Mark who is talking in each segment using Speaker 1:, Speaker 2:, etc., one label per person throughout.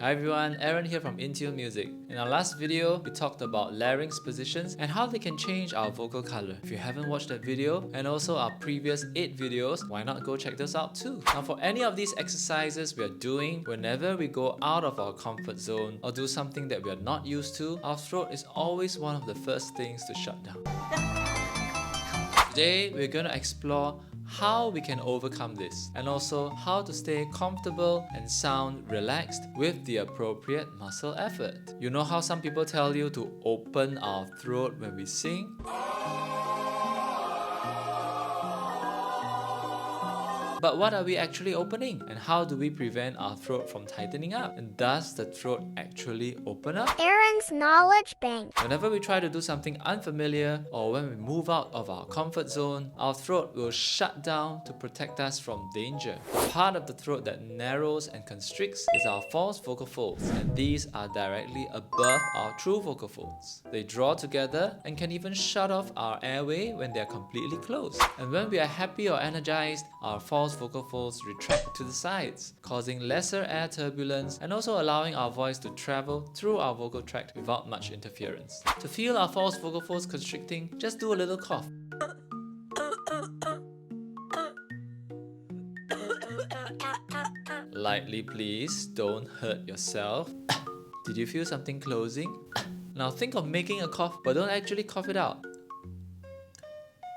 Speaker 1: Hi everyone, Aaron here from Intune Music. In our last video, we talked about larynx positions and how they can change our vocal color. If you haven't watched that video and also our previous 8 videos, why not go check those out too? Now for any of these exercises we are doing, whenever we go out of our comfort zone or do something that we are not used to, our throat is always one of the first things to shut down. Today, we're going to explore how we can overcome this and also how to stay comfortable and sound relaxed with the appropriate muscle effort. You know how some people tell you to open our throat when we sing? But what are we actually opening? And how do we prevent our throat from tightening up? And does the throat actually open up?
Speaker 2: Aaron's Knowledge Bank.
Speaker 1: Whenever we try to do something unfamiliar or when we move out of our comfort zone, our throat will shut down to protect us from danger. The part of the throat that narrows and constricts is our false vocal folds, and these are directly above our true vocal folds. They draw together and can even shut off our airway when they are completely closed. And when we are happy or energized, our false vocal folds retract to the sides, causing lesser air turbulence and also allowing our voice to travel through our vocal tract without much interference. To feel our false vocal folds constricting, just do a little cough. Lightly please, don't hurt yourself. Did you feel something closing? Now think of making a cough, but don't actually cough it out.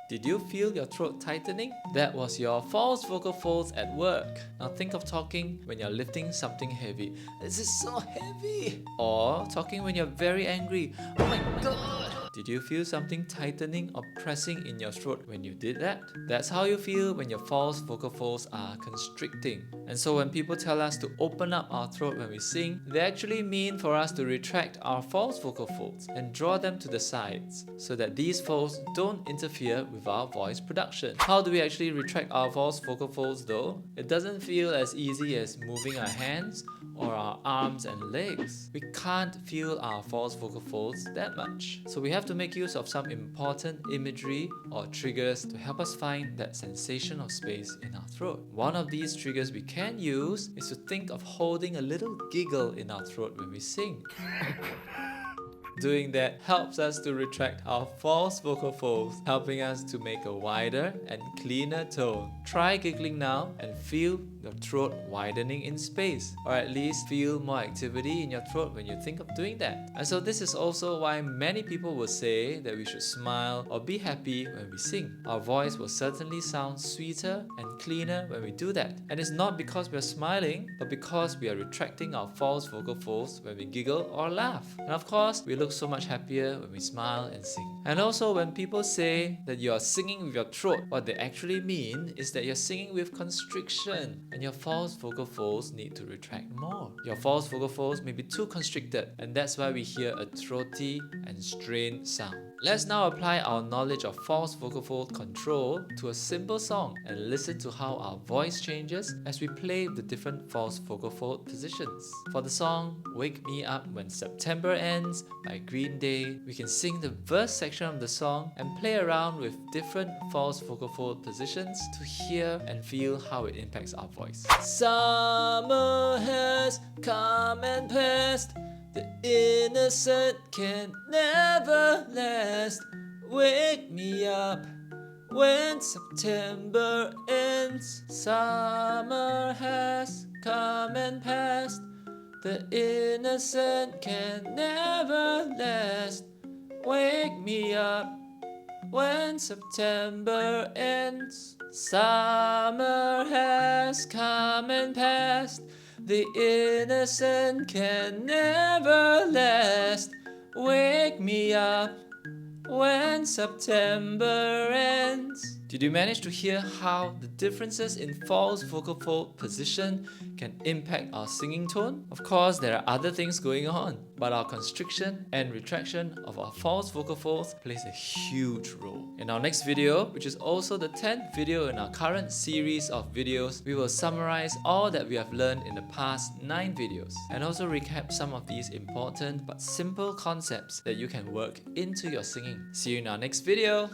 Speaker 1: Did you feel your throat tightening? That was your false vocal folds at work. Now think of talking when you're lifting something heavy. This is so heavy! Or talking when you're very angry. Oh my god! Did you feel something tightening or pressing in your throat when you did that? That's how you feel when your false vocal folds are constricting. And so when people tell us to open up our throat when we sing, they actually mean for us to retract our false vocal folds and draw them to the sides so that these folds don't interfere with our voice production. How do we actually retract our false vocal folds though? It doesn't feel as easy as moving our hands or our arms and legs. We can't feel our false vocal folds that much. So we have to make use of some important imagery or triggers to help us find that sensation of space in our throat. One of these triggers we can use is to think of holding a little giggle in our throat when we sing. Doing that helps us to retract our false vocal folds, helping us to make a wider and cleaner tone. Try giggling now and feel your throat widening in space, or at least feel more activity in your throat when you think of doing that. And so this is also why many people will say that we should smile or be happy when we sing. Our voice will certainly sound sweeter and cleaner when we do that. And it's not because we are smiling, but because we are retracting our false vocal folds when we giggle or laugh. And of course, we look so much happier when we smile and sing. And also when people say that you are singing with your throat, what they actually mean is that you're singing with constriction and your false vocal folds need to retract more. Your false vocal folds may be too constricted, and that's why we hear a throaty and strained sound. Let's now apply our knowledge of false vocal fold control to a simple song and listen to how our voice changes as we play the different false vocal fold positions. For the song Wake Me Up When September Ends by Green Day, we can sing the verse section of the song and play around with different false vocal fold positions to hear and feel how it impacts our voice. Summer has come and passed. The innocent can never last. Wake me up when September ends. Summer has come and passed. The innocent can never last. Wake me up when September ends. Summer has come and passed. The innocent can never last. Wake me up when September ends. Did you manage to hear how the differences in false vocal fold position can impact our singing tone? Of course, there are other things going on, but our constriction and retraction of our false vocal folds plays a huge role. In our next video, which is also the 10th video in our current series of videos, we will summarize all that we have learned in the past 9 videos and also recap some of these important but simple concepts that you can work into your singing. See you in our next video!